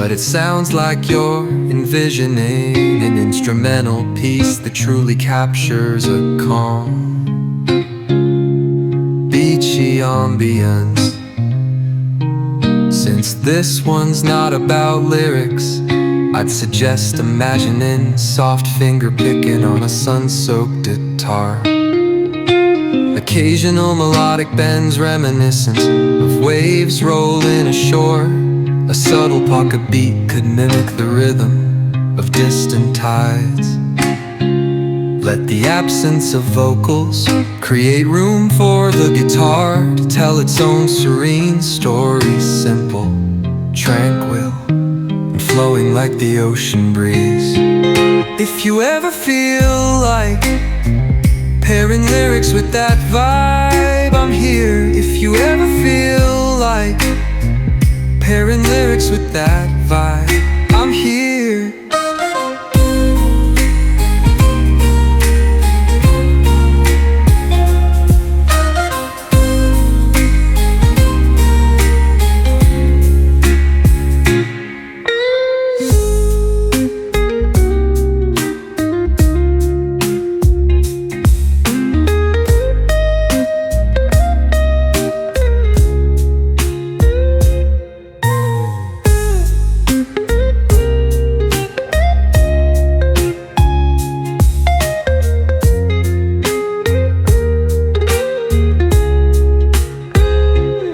but it sounds like you're envisioning an instrumental piece that truly captures a calm, beachy ambience. Since this one's not about lyrics, I'd suggest imagining soft finger picking on a sun-soaked guitar. Occasional melodic bends reminiscent of waves rolling ashore. A subtle pocket beat could mimic the rhythm of distant tides. Let the absence of vocals create room for the guitar to tell its own serene story, simple, tranquil, and flowing like the ocean breeze. If you ever feel like pairing lyrics with that vibe, I'm here. If you ever feel like pairing lyrics with that vibe, I'm here.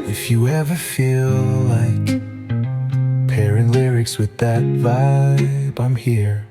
If you ever feel like pairing lyrics with that vibe, I'm here.